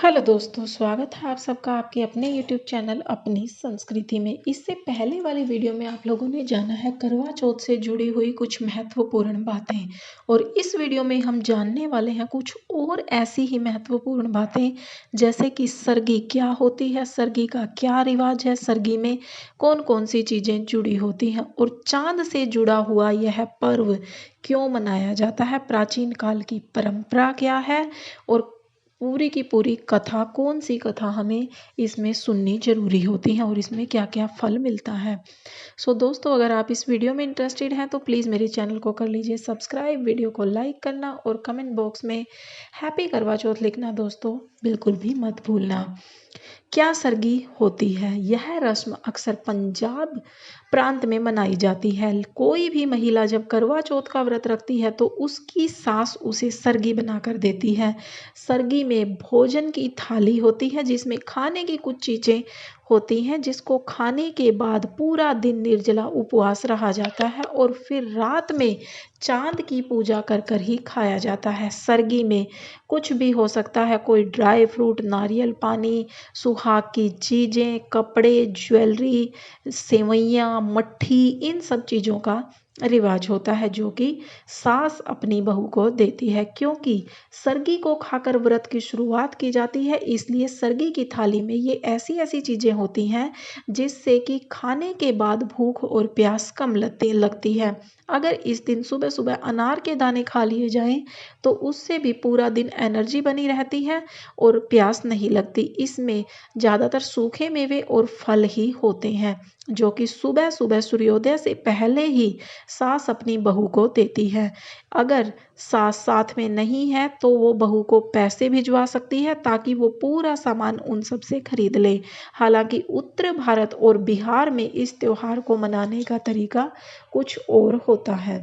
Hello दोस्तों, स्वागत है आप सबका आपके अपने YouTube चैनल अपनी संस्कृति में। इससे पहले वाली वीडियो में आप लोगों ने जाना है करवा चौथ से जुड़ी हुई कुछ महत्वपूर्ण बातें, और इस वीडियो में हम जानने वाले हैं कुछ और ऐसी ही महत्वपूर्ण बातें, जैसे कि सरगी क्या होती है, सरगी का क्या रिवाज है, सरगी में कौन कौन सी चीज़ें जुड़ी होती हैं, और चांद से जुड़ा हुआ यह पर्व क्यों मनाया जाता है, प्राचीन काल की परंपरा क्या है, और पूरी की पूरी कथा कौन सी कथा हमें इसमें सुननी ज़रूरी होती है, और इसमें क्या क्या फल मिलता है। सो दोस्तों, अगर आप इस वीडियो में इंटरेस्टेड हैं तो प्लीज़ मेरे चैनल को कर लीजिए सब्सक्राइब, वीडियो को लाइक करना और कमेंट बॉक्स में हैप्पी करवा चौथ लिखना दोस्तों बिल्कुल भी मत भूलना। क्या सरगी होती है? यह रस्म अक्सर पंजाब प्रांत में मनाई जाती है। कोई भी महिला जब करवा चौथ का व्रत रखती है तो उसकी सास उसे सरगी बनाकर देती है। सरगी में भोजन की थाली होती है जिसमें खाने की कुछ चीज़ें होती हैं, जिसको खाने के बाद पूरा दिन निर्जला उपवास रहा जाता है और फिर रात में चांद की पूजा कर कर ही खाया जाता है। सरगी में कुछ भी हो सकता है, कोई ड्राई फ्रूट, नारियल पानी, सुहाग की चीज़ें, कपड़े, ज्वेलरी, सेवइयाँ, मट्ठी, इन सब चीज़ों का रिवाज होता है जो कि सास अपनी बहू को देती है। क्योंकि सरगी को खाकर व्रत की शुरुआत की जाती है, इसलिए सरगी की थाली में ये ऐसी ऐसी चीज़ें होती हैं जिससे कि खाने के बाद भूख और प्यास कम लगती है। अगर इस दिन सुबह सुबह अनार के दाने खा लिए जाएं तो उससे भी पूरा दिन एनर्जी बनी रहती है और प्यास नहीं लगती। इसमें ज़्यादातर सूखे मेवे और फल ही होते हैं जो कि सुबह सुबह सूर्योदय से पहले ही सास अपनी बहू को देती है। अगर सास साथ में नहीं है तो वो बहू को पैसे भिजवा सकती है ताकि वो पूरा सामान उन सब से खरीद ले। हालांकि उत्तर भारत और बिहार में इस त्योहार को मनाने का तरीका कुछ और होता है।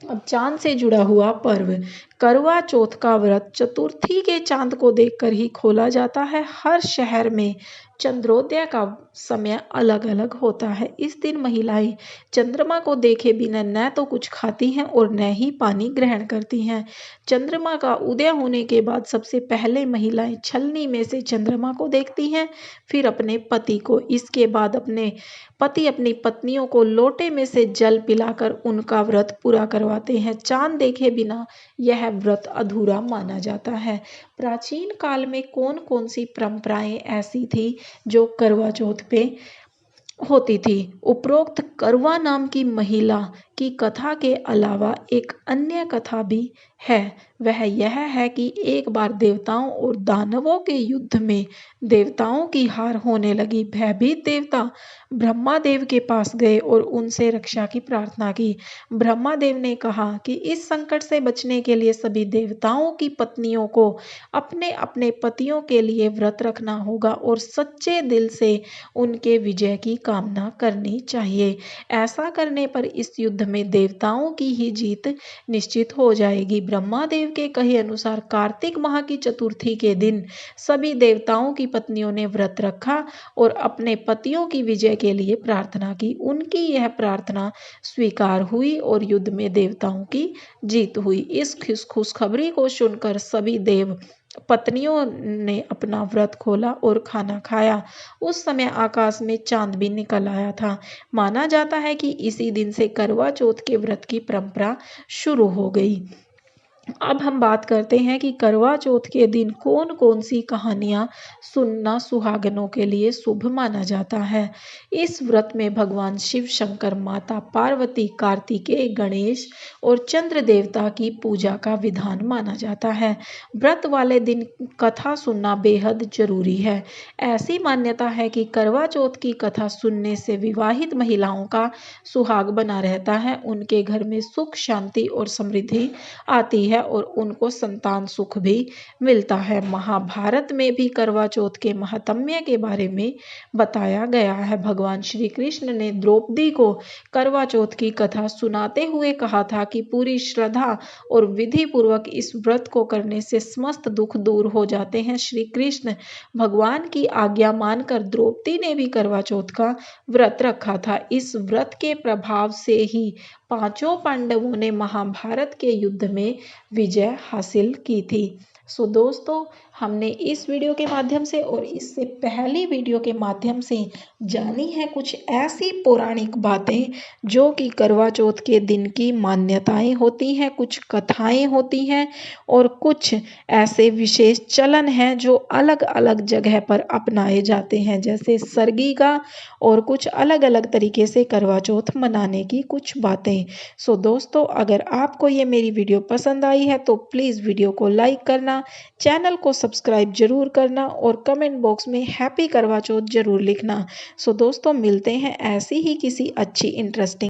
अब चांद से जुड़ा हुआ पर्व। करवा चौथ का व्रत चतुर्थी के चांद को देखकर ही खोला जाता है। हर शहर में चंद्रोदय का समय अलग अलग होता है। इस दिन महिलाएं चंद्रमा को देखे बिना न तो कुछ खाती हैं और न ही पानी ग्रहण करती हैं। चंद्रमा का उदय होने के बाद सबसे पहले महिलाएं छलनी में से चंद्रमा को देखती हैं, फिर अपने पति को। इसके बाद अपने पति अपनी पत्नियों को लोटे में से जल पिलाकर उनका व्रत पूरा करवाते हैं। चांद देखे बिना यह व्रत अधूरा माना जाता है। प्राचीन काल में कौन कौन सी परंपराएं ऐसी थी जो करवा चौथ पे होती थी? उपरोक्त करवा नाम की महिला की कथा के अलावा एक अन्य कथा भी है। वह यह है कि एक बार देवताओं और दानवों के युद्ध में देवताओं की हार होने लगी। भयभीत देवता ब्रह्मा देव के पास गए और उनसे रक्षा की प्रार्थना की। ब्रह्मा देव ने कहा कि इस संकट से बचने के लिए सभी देवताओं की पत्नियों को अपने अपने पतियों के लिए व्रत रखना होगा और सच्चे दिल से उनके विजय की कामना करनी चाहिए। ऐसा करने पर इस युद्ध में देवताओं की ही जीत निश्चित हो जाएगी। ब्रह्मा देव के कहे अनुसार कार्तिक माह की चतुर्थी के दिन सभी देवताओं की पत्नियों ने व्रत रखा और अपने पतियों की विजय के लिए प्रार्थना की। उनकी यह प्रार्थना स्वीकार हुई और युद्ध में देवताओं की जीत हुई। इस खुशखबरी को सुनकर सभी देव पत्नियों ने अपना व्रत खोला और खाना खाया। उस समय आकाश में चांद भी निकल आया था। माना जाता है कि इसी दिन से करवा चौथ के व्रत की परंपरा शुरू हो गई। अब हम बात करते हैं कि करवा चौथ के दिन कौन कौन सी कहानियाँ सुनना सुहागनों के लिए शुभ माना जाता है। इस व्रत में भगवान शिव शंकर, माता पार्वती, कार्तिकेय, गणेश और चंद्र देवता की पूजा का विधान माना जाता है। व्रत वाले दिन कथा सुनना बेहद जरूरी है। ऐसी मान्यता है कि करवा चौथ की कथा सुनने से विवाहित महिलाओं का सुहाग बना रहता है, उनके घर में सुख, शांति और समृद्धि आती है और उनको संतान सुख भी मिलता है। महाभारत में भी करवा चौथ के महात्म्य के बारे में बताया गया है। भगवान श्री कृष्ण ने द्रौपदी को करवा चौथ की कथा सुनाते हुए कहा था कि पूरी श्रद्धा और विधि पूर्वक इस व्रत को करने से समस्त दुख दूर हो जाते हैं। श्री कृष्ण भगवान की आज्ञा मानकर द्रौपदी ने भी करवा चौथ का व्रत रखा था। इस व्रत के प्रभाव से ही पांचों पांडवों ने महाभारत के युद्ध में विजय हासिल की थी। सो दोस्तों, हमने इस वीडियो के माध्यम से और इससे पहली वीडियो के माध्यम से जानी है कुछ ऐसी पौराणिक बातें जो कि करवा चौथ के दिन की मान्यताएं होती हैं, कुछ कथाएं होती हैं और कुछ ऐसे विशेष चलन हैं जो अलग अलग जगह पर अपनाए जाते हैं, जैसे सरगी का और कुछ अलग अलग तरीके से करवा चौथ मनाने की कुछ बातें। सो दोस्तों, अगर आपको ये मेरी वीडियो पसंद आई है तो प्लीज़ वीडियो को लाइक करना, चैनल को सब्सक्राइब जरूर करना और कमेंट बॉक्स में हैप्पी करवा चौथ जरूर लिखना। सो दोस्तों, मिलते हैं ऐसी ही किसी अच्छी इंटरेस्टिंग